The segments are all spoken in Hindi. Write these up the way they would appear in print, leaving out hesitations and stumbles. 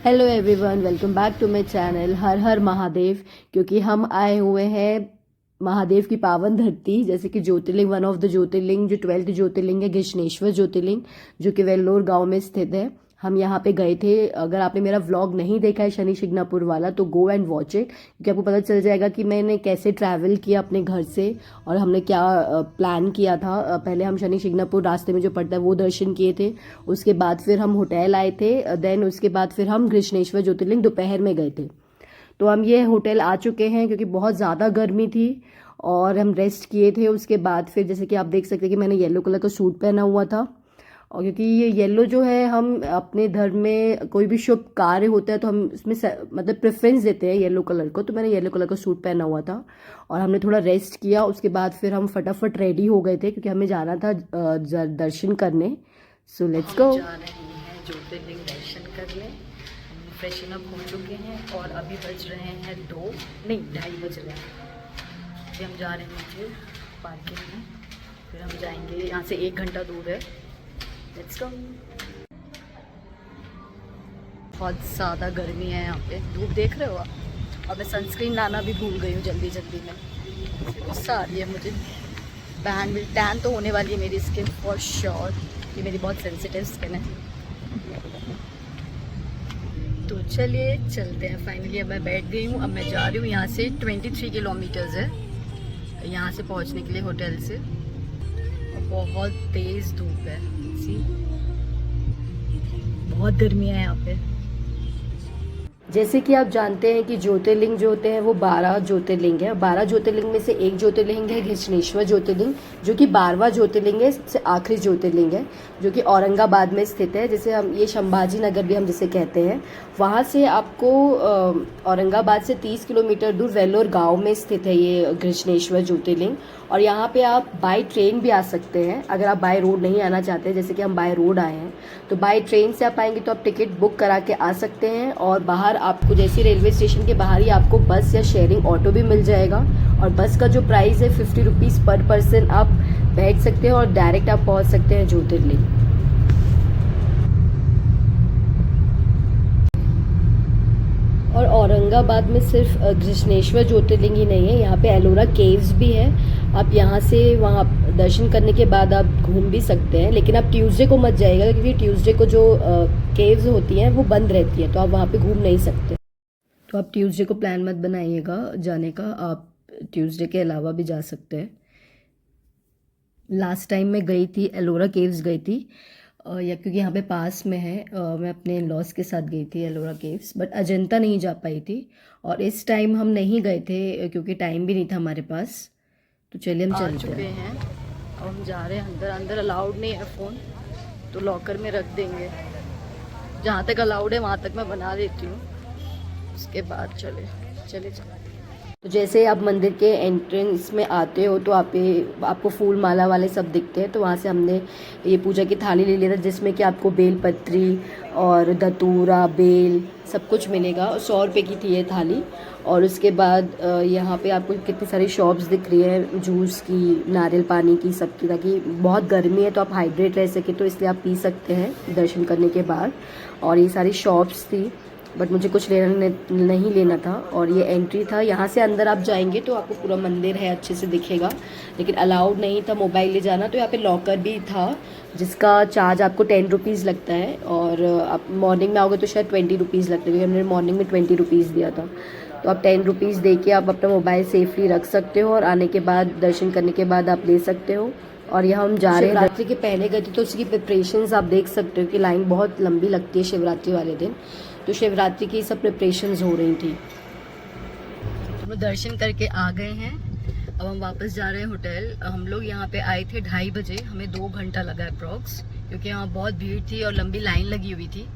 Hello everyone, welcome back to my channel हर हर महादेव। क्योंकि हम आए हुए हैं महादेव की पावन धरती, जैसे कि ज्योतिर्लिंग, वन ऑफ द ज्योतिर्लिंग जो 12th ज्योतिर्लिंग है, घृष्णेश्वर ज्योतिर्लिंग, जो कि वेल्लोर गांव में स्थित है। हम यहाँ पे गए थे। अगर आपने मेरा व्लॉग नहीं देखा है शनि शिंगणापुर वाला, तो गो एंड वॉच इट, क्योंकि आपको पता चल जाएगा कि मैंने कैसे ट्रैवल किया अपने घर से और हमने क्या प्लान किया था। पहले हम शनि शिंगणापुर रास्ते में जो पड़ता है वो दर्शन किए थे। उसके बाद फिर हम होटल आए थे। देन उसके बाद फिर हम घृष्णेश्वर ज्योतिर्लिंग दोपहर में गए थे। तो हम ये होटल आ चुके हैं क्योंकि बहुत ज़्यादा गर्मी थी और हम रेस्ट किए थे। उसके बाद फिर जैसे कि आप देख सकते हैं कि मैंने येलो कलर का सूट पहना हुआ था, और क्योंकि ये येलो जो है, हम अपने धर्म में कोई भी शुभ कार्य होता है तो हम इसमें मतलब प्रेफरेंस देते हैं येलो कलर को। तो मैंने येलो कलर का सूट पहना हुआ था और हमने थोड़ा रेस्ट किया। उसके बाद फिर हम फटाफट रेडी हो गए थे क्योंकि हमें जाना था दर्शन करने। So let's go. जा रहे हैं ज्योतिर्लिंग दर्शन करने। हम फ्रेशन अप हो चुके हैं और अभी बज रहे हैं 2 नहीं 2:30 बज रहे हैं। अभी हम जा रहे हैं नीचे पार्किंग में, फिर हम जाएंगे। यहाँ से 1 घंटा दूर है। Let's go. बहुत ज़्यादा गर्मी है यहाँ पे, धूप देख रहे हो आप। और मैं सनस्क्रीन लाना भी भूल गई हूँ जल्दी जल्दी में। गुस्सा आ रही है मुझे। टैन तो होने वाली है मेरी स्किन फॉर श्योर, ये मेरी बहुत सेंसिटिव स्किन है। तो चलिए चलते हैं। फाइनली अब मैं बैठ गई हूँ। अब मैं जा रही हूँ। यहाँ से 23 किलोमीटर्स है यहाँ से पहुँचने के लिए होटल से, और बहुत तेज़ धूप है। सी, बहुत गर्मी है यहाँ पे। जैसे कि आप जानते हैं कि ज्योतिर्लिंग जो होते हैं वो 12 ज्योतिर्लिंग है। 12 ज्योतिर्लिंग में से एक ज्योतिर्लिंग है घृष्णेश्वर ज्योतिर्लिंग, जो कि 12वां ज्योतिर्लिंग है, सबसे आखिरी ज्योतिर्लिंग है, जो कि औरंगाबाद में स्थित है। जैसे हम ये संभाजी नगर भी हम जिसे कहते हैं। वहाँ से आपको औरंगाबाद से 30 किलोमीटर दूर वेल्लोर गांव में स्थित है ये घृष्णेश्वर ज्योतिर्लिंग। और यहाँ पे आप बाय ट्रेन भी आ सकते हैं अगर आप बाय रोड नहीं आना चाहते, जैसे कि हम बाय रोड आए हैं। तो बाय ट्रेन से आप आएंगे तो आप टिकट बुक करा के आ सकते हैं, और बाहर आपको जैसे रेलवे स्टेशन के बाहर ही आपको बस या शेयरिंग ऑटो भी मिल जाएगा। और बस का जो प्राइस है 50 रुपीज़ पर पर्सन, आप बैठ सकते हैं और डायरेक्ट आप पहुँच सकते हैं ज्योतिर्लिंग। और औरंगाबाद में सिर्फ घृष्णेश्वर ज्योतिर्लिंग ही नहीं है, यहाँ पे एलोरा केव्स भी है। आप यहाँ से वहाँ दर्शन करने के बाद आप घूम भी सकते हैं, लेकिन आप ट्यूसडे को मत जाइएगा क्योंकि ट्यूसडे को जो केव्स होती हैं वो बंद रहती हैं, तो आप वहाँ पे घूम नहीं सकते। तो आप ट्यूसडे को प्लान मत बनाइएगा जाने का, आप ट्यूसडे के अलावा भी जा सकते हैं। लास्ट टाइम मैं गई थी, एलोरा केव्स गई थी, या क्योंकि यहाँ पे पास में है। मैं अपने लॉस के साथ गई थी एलोरा केव्स, बट अजंता नहीं जा पाई थी। और इस टाइम हम नहीं गए थे क्योंकि टाइम भी नहीं था हमारे पास। तो चलिए हम चलते हैं। अब हम जा रहे हैं अंदर। अंदर अलाउड नहीं है फ़ोन, तो लॉकर में रख देंगे। जहाँ तक अलाउड है वहाँ तक मैं बना देती हूँ, उसके बाद चले चले चले। तो जैसे आप मंदिर के एंट्रेंस में आते हो तो आपको फूल माला वाले सब दिखते हैं। तो वहाँ से हमने ये पूजा की थाली ले लिया था, जिसमें कि आपको बेल पत्री और धतूरा बेल सब कुछ मिलेगा। 100 रुपये की थी ये थाली। और उसके बाद यहाँ पे आपको कितनी सारी शॉप्स दिख रही है, जूस की, नारियल पानी की, सबकी, ताकि बहुत गर्मी है तो आप हाइड्रेट रह सके, तो इसलिए आप पी सकते हैं दर्शन करने के बाद। और ये सारी शॉप्स थी, बट मुझे कुछ नहीं लेना था। और ये एंट्री था। यहाँ से अंदर आप जाएंगे तो आपको पूरा मंदिर है अच्छे से दिखेगा, लेकिन अलाउड नहीं था मोबाइल ले जाना। तो यहाँ पे लॉकर भी था जिसका चार्ज आपको 10 रुपीज़ लगता है, और आप मॉर्निंग में आओगे तो शायद 20 रुपीज़ लगते हैं, क्योंकि हमने मॉर्निंग में 20 रुपीज़ दिया था। तो आप 10 रुपीज़ दे के आप अपना मोबाइल सेफली रख सकते हो, और आने के बाद दर्शन करने के बाद आप ले सकते हो। और यहाँ हम जा रहे हैं, शिवरात्रि के पहले गए थे तो उसकी प्रिपरेशंस आप देख सकते हो कि लाइन बहुत लंबी लगती है शिवरात्रि वाले दिन। तो शिवरात्रि की सब प्रिपरेशंस हो रही थी। हम लोग दर्शन करके आ गए हैं। अब हम वापस जा रहे हैं होटल। हम लोग यहाँ पे आए थे 2:30 बजे। हमें 2 घंटा लगा अप्रॉक्स, क्योंकि यहाँ बहुत भीड़ थी और लंबी लाइन लगी हुई थी।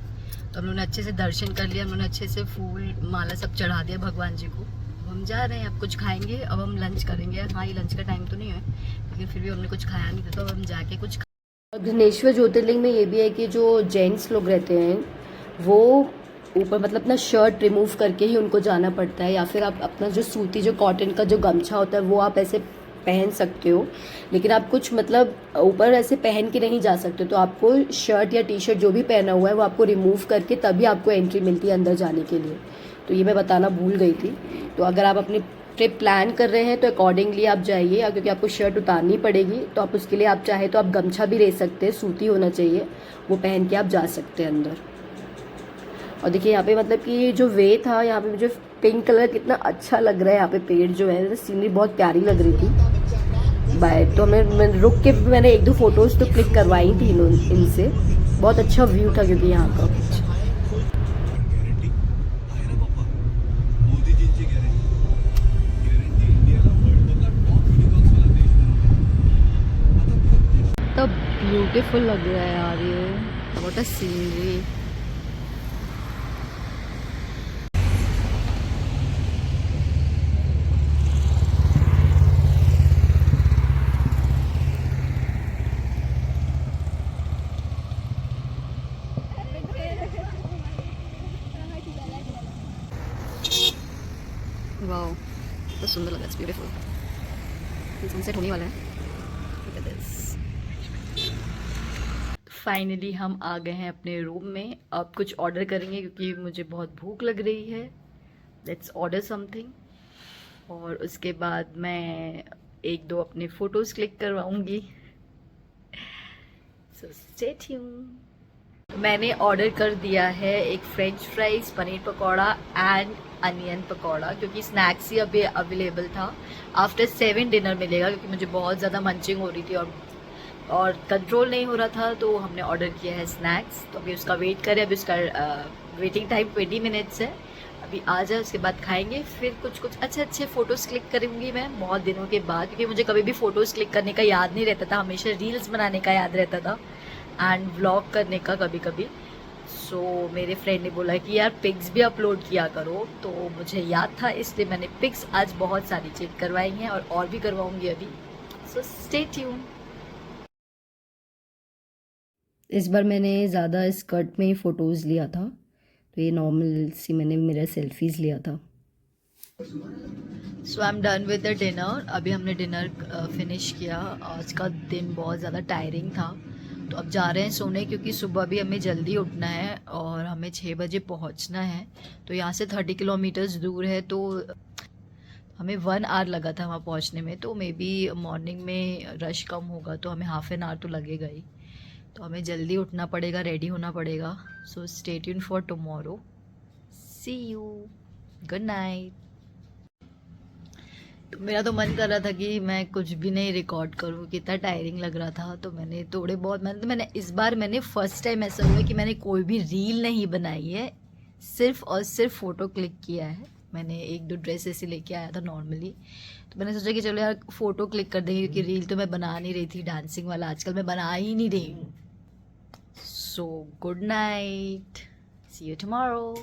तो हम लोगों ने अच्छे से दर्शन कर लिया। हम लोगों ने अच्छे से फूल माला सब चढ़ा दिया भगवान जी को। अब हम जा रहे हैं, अब कुछ खाएंगे। अब हम लंच करेंगे। हाँ, ये लंच का टाइम तो नहीं है, लेकिन फिर भी हमने कुछ खाया नहीं था, तो अब हम जाके कुछ। घृष्णेश्वर ज्योतिर्लिंग में ये भी है कि जो जेंट्स लोग रहते हैं वो ऊपर मतलब अपना शर्ट रिमूव करके ही उनको जाना पड़ता है, या फिर आप अपना जो सूती जो कॉटन का जो गमछा होता है वो आप ऐसे पहन सकते हो, लेकिन आप कुछ मतलब ऊपर ऐसे पहन के नहीं जा सकते, तो आपको शर्ट या टी शर्ट जो भी पहना हुआ है वो आपको रिमूव करके तभी आपको एंट्री मिलती है अंदर जाने के लिए। तो ये मैं बताना भूल गई थी। तो अगर आप अपनी ट्रिप प्लान कर रहे हैं तो अकॉर्डिंगली आप जाइए, क्योंकि आपको शर्ट उतारनी पड़ेगी, तो आप उसके लिए आप चाहे तो आप गमछा भी ले सकते हैं, सूती होना चाहिए, वो पहन के आप जा सकते हैं अंदर। और देखिए यहाँ पे मतलब कि जो वे था, यहाँ पे मुझे पिंक कलर कितना अच्छा लग रहा है, यहाँ पे पेड़ जो है, सीनरी बहुत प्यारी लग रही थी। बाय तो मैं रुक के मैंने 1-2 फोटोज़ तो क्लिक करवाई थी इनसे। बहुत अच्छा व्यू था क्योंकि यहाँ का। तो ब्यूटीफुल लग रहा है यार ये, व्हाट अ सीनरी। वाओ, तो सुंदर लगा, इट्स ब्यूटीफुल। सनसेट होने वाला है। Look at this. फाइनली हम आ गए हैं अपने रूम में। अब कुछ ऑर्डर करेंगे क्योंकि मुझे बहुत भूख लग रही है। लेट्स ऑर्डर समथिंग और उसके बाद मैं 1-2 अपने फ़ोटोज़ क्लिक करवाऊंगी। So stay tuned. मैंने ऑर्डर कर दिया है एक French fries, paneer pakora and onion pakora, क्योंकि स्नैक्स ही अभी अवेलेबल था। आफ्टर 7 डिनर मिलेगा क्योंकि मुझे बहुत ज़्यादा मंचिंग हो रही थी और कंट्रोल नहीं हो रहा था, तो हमने ऑर्डर किया है स्नैक्स। तो अभी उसका वेट करें, अभी उसका वेटिंग टाइम 20 मिनट्स है। अभी आ जाए, उसके बाद खाएंगे, फिर कुछ अच्छे फ़ोटोज़ क्लिक करूँगी मैं बहुत दिनों के बाद, क्योंकि मुझे कभी भी फ़ोटोज़ क्लिक करने का याद नहीं रहता था, हमेशा रील्स बनाने का याद रहता था एंड व्लॉग करने का कभी कभी। सो मेरे फ्रेंड ने बोला कि यार पिक्स भी अपलोड किया करो, तो मुझे याद था, इसलिए मैंने पिक्स आज बहुत सारी क्लिक करवाई हैं और भी करवाऊँगी अभी। So stay tune. इस बार मैंने ज़्यादा स्कर्ट में ही फ़ोटोज़ लिया था, तो ये नॉर्मल सी मैंने मेरा सेल्फीज़ लिया था। So I am done with the dinner. अभी हमने डिनर फिनिश किया। आज का दिन बहुत ज़्यादा टायरिंग था, तो अब जा रहे हैं सोने, क्योंकि सुबह भी हमें जल्दी उठना है और हमें 6 बजे पहुंचना है। तो यहाँ से 30 किलोमीटर्स दूर है, तो हमें 1 आवर लगा था वहाँ पहुँचने में। तो मे बी मॉर्निंग में रश कम होगा, तो हमें हाफ एन आवर तो लगेगा ही। तो हमें जल्दी उठना पड़ेगा, रेडी होना पड़ेगा। So stay tuned for tomorrow. See you, good night. तो मेरा तो मन कर रहा था कि मैं कुछ भी नहीं रिकॉर्ड करूँ, कितना टायरिंग लग रहा था। तो मैंने थोड़े बहुत मैंने इस बार फर्स्ट टाइम ऐसा हुआ कि मैंने कोई भी रील नहीं बनाई है, सिर्फ और सिर्फ फ़ोटो क्लिक किया है। मैंने 1-2 ड्रेस ऐसे लेके आया था नॉर्मली, तो मैंने सोचा कि चलो यार फ़ोटो क्लिक कर देंगे, क्योंकि रील तो मैं बना नहीं रही थी डांसिंग वाला, आजकल मैं बना ही नहीं रही हूँ। So good night, see you tomorrow.